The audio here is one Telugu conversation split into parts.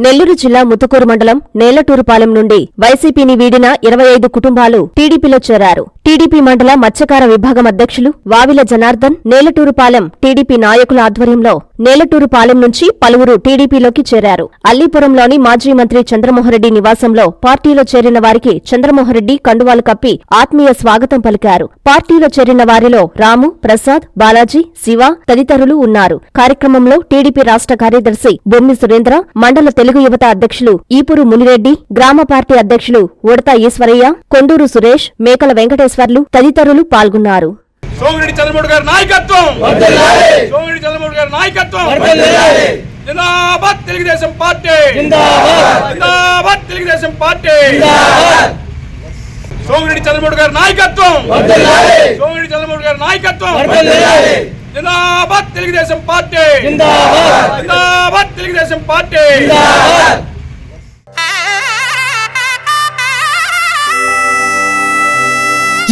నెల్లూరు జిల్లా ముతుకూరు మండలం నేలటూరుపాలెం నుండి వైసీపీని వీడిన 25 కుటుంబాలు టీడీపీలో చేరారు. టీడీపీ మండల మత్స్యకార విభాగం అధ్యక్షులు వావిల జనార్దన్, నేలటూరుపాలెం టీడీపీ నాయకుల ఆధ్వర్యంలో నేలటూరుపాలెం నుంచి పలువురు టీడీపీలోకి చేరారు. అల్లీపురంలోని మాజీ మంత్రి చంద్రమోహన్రెడ్డి నివాసంలో పార్టీలో చేరిన వారికి చంద్రమోహన్రెడ్డి కండువాలు కప్పి ఆత్మీయ స్వాగతం పలికారు. పార్టీలో చేరిన వారిలో రాము, ప్రసాద్, బాలాజీ, శివ తదితరులు ఉన్నారు. కార్యక్రమంలో టీడీపీ రాష్ట్ర కార్యదర్శి బొమ్మి సురేంద్ర, మండల తెలుగు యువత అధ్యక్షులు ఈపురు మునిరెడ్డి, గ్రామ పార్టీ అధ్యక్షులు ఉడతా ఈశ్వరయ్య, కొండూరు సురేష్, మేకల వెంకటేశ్వర్లు తదితరులు పాల్గొన్నారు. సోమిరెడ్డి చంద్రమోహన్ గారి నాయకత్వం సోమిరెడ్డి చంద్రమోహన్ గారి నాయకత్వం జిందాబాద్ తెలుగుదేశం పార్టీ జిందాబాద్ తెలుగుదేశం పార్టీ సోమిరెడ్డి చంద్రమోహన్ గారి నాయకత్వం సోమిరెడ్డి చంద్రమోహన్ గారి నాయకత్వం జిందాబాద్ తెలుగుదేశం పార్టీ జిందాబాద్ తెలుగుదేశం పార్టీ.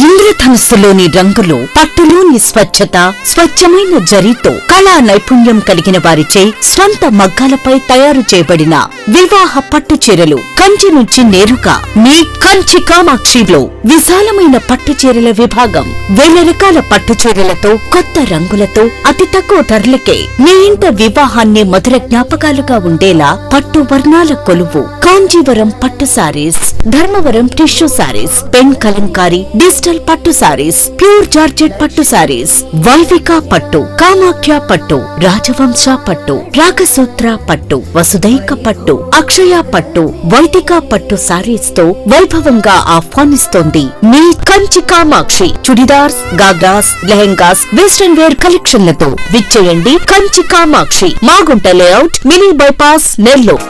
ఇంద్రధనుస్సులోని రంగులు, పట్టులోని స్వచ్ఛత, స్వచ్ఛమైన జరీతో కళా నైపుణ్యం కలిగిన వారిచే స్వంత మగ్గాలపై తయారు చేయబడిన వివాహ పట్టు చీరలు కంచి నుంచి నేరుగా మీ కంచి కామాక్షిలో విశాలమైన పట్టు చీరల విభాగం. వేల రకాల పట్టు చీరలతో, కొత్త రంగులతో, అతి తక్కువ ధరలకే మీ ఇంట వివాహాన్ని మధుర జ్ఞాపకాలుగా ఉండేలా పట్టు వర్ణాల కొలువు కాంజీవరం పట్టు saris, Dharmavaram tissue saris, pen Kalamkari, digital పట్టు సారీస్, ప్యూర్ జార్జెట్ పట్టు సారీస్, వైవిక పట్టు, కామాఖ్య పట్టు, రాజవంశ పట్టు, రాగసూత్ర పట్టు, వసుదైక పట్టు, అక్షయ పట్టు, వైదిక పట్టు సారీస్ తో వైభవంగా ఆహ్వానిస్తోంది మీ కంచి కామాక్షి. చుడిదార్స్, గాగ్రాస్, లెహెంగాస్, వెస్టర్న్ వేర్ కలెక్షన్లతో విచ్చేయండి Kanchi Kamakshi, Magunta layout, mini bypass, Nellore.